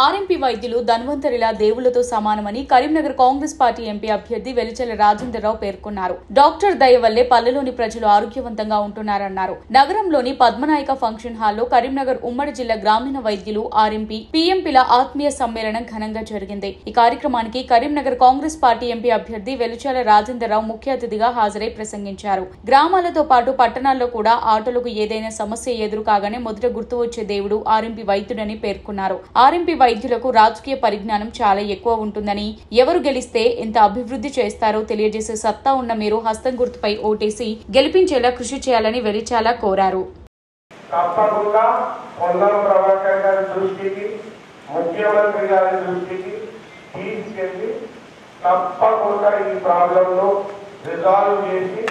RMP వైద్యులు ధన్వంతరిలా దేవుళ్లతో సమానమని Karimnagar Congress party MP అభ్యర్థి వెలిచెల రాజేందర్రావు పేర్కొన్నారు. డాక్టర్ దయ వల్లే పల్లెలోని ప్రజలు ఆరోగ్యవంతంగా ఉంటున్నారన్నారు. నగరంలోని పద్మనాయక ఫంక్షన్ హాల్లో కరీంనగర్ ఉమ్మడి జిల్లా గ్రామీణ వైద్యులు ఆర్ఎంపీ పీఎంపీల ఆత్మీయ సమ్మేళనం ఘనంగా జరిగింది. ఈ కార్యక్రమానికి కరీంనగర్ కాంగ్రెస్ పార్టీ ఎంపీ అభ్యర్థి వెలిచెల రాజేందర్రావు ముఖ్య అతిథిగా హాజరై ప్రసంగించారు. గ్రామాలతో పాటు పట్టణాల్లో కూడా ఆటోలకు ఏదైనా సమస్య ఎదురు కాగానే మొదట గుర్తు వచ్చే దేవుడు ఆర్ఎంపీ వైద్యుడని పేర్కొన్నారు. ఆర్ఎంపీ వైద్యులకు రాజకీయ పరిజ్ఞానం చాలా ఎక్కువ ఉంటుందని, ఎవరు గెలిస్తే ఎంత అభివృద్ధి చేస్తారో తెలియజేసే సత్తా ఉన్న మీరు హస్తం గుర్తుపై ఓటేసి గెలిపించేలా కృషి చేయాలని వెలిచాల కోరారు. తప్పకుండా పొన్నం ప్రభాకర్ గారి దృష్టికి, ముఖ్యమంత్రి గారి దృష్టికి తీసుకెళ్లి తప్పకుండా ఈ ప్రాబ్లంను రిజాల్వ్ చేసి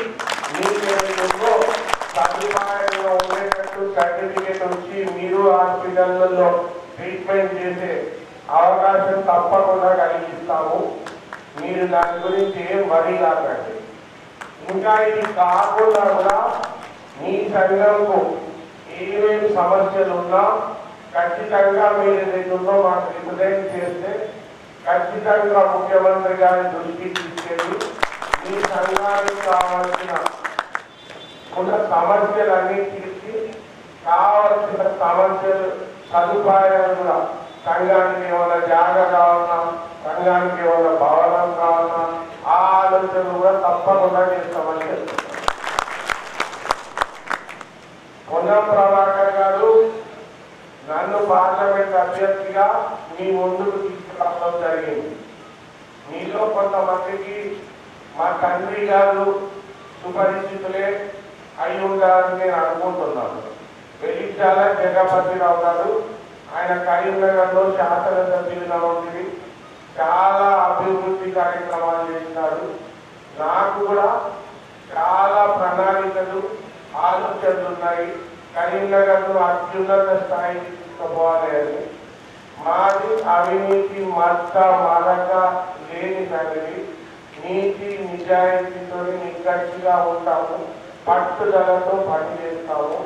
మీకు సదుపాయంగా ఉండేటట్టు సర్టిఫికేట్ వచ్చి మీరు హాస్పిటల్లో ట్రీట్మెంట్ చేసే అవకాశం తప్పకుండా కలిగిస్తాము. మీరు దాని గురించి ఏం వరి కాకండి. ఇంకా ఇది కాకుండా కూడా మీ సంఘంకు ఏమేమి సమస్యలు ఉన్నా ఖచ్చితంగా మీరు ఏదైతుందో మాకు రిప్రజెంట్ చేస్తే ఖచ్చితంగా ముఖ్యమంత్రి గారి దృష్టికి తీసుకెళ్ళి మీ సంఘానికి కావాల్సిన ఉన్న సమస్యలన్నీ తీర్చి కావాల్సిన సమస్యలు సదుపాయాలు కూడా సంఘానికి ఏమైనా జాగా కావాలన్నా, సంఘానికి ఏమైనా భవనం కావాలన్నా ఆ ఆలోచనలు కూడా తప్పకుండా చేస్తామని చెప్తున్నారు. పొన్నం ప్రభాకర్ గారు నన్ను పార్లమెంట్ అభ్యర్థిగా మీ ముందుకు తీసుకురావడం జరిగింది. మీలో కొంతమందికి మా తండ్రి గారు సుపరిచితులే అయి ఉండాలని నేను అనుకుంటున్నాను. వెలిచాల జగపతిరావు గారు, ఆయన కరీంనగర్లో శాసనసభ్యులుగా ఉండి చాలా అభివృద్ధి కార్యక్రమాలు చేసినారు. నాకు కూడా చాలా ప్రణాళికలు, ఆలోచనలు ఉన్నాయి. కరీంనగర్ను అత్యున్నత స్థాయికి తీసుకుపోవాలి అని. మాది అవినీతి మత మరక లేని సంగతి. నీతి నిజాయితీతో నిక్కచ్చిగా ఉంటాము, పట్టుదలతో పనిచేస్తాము.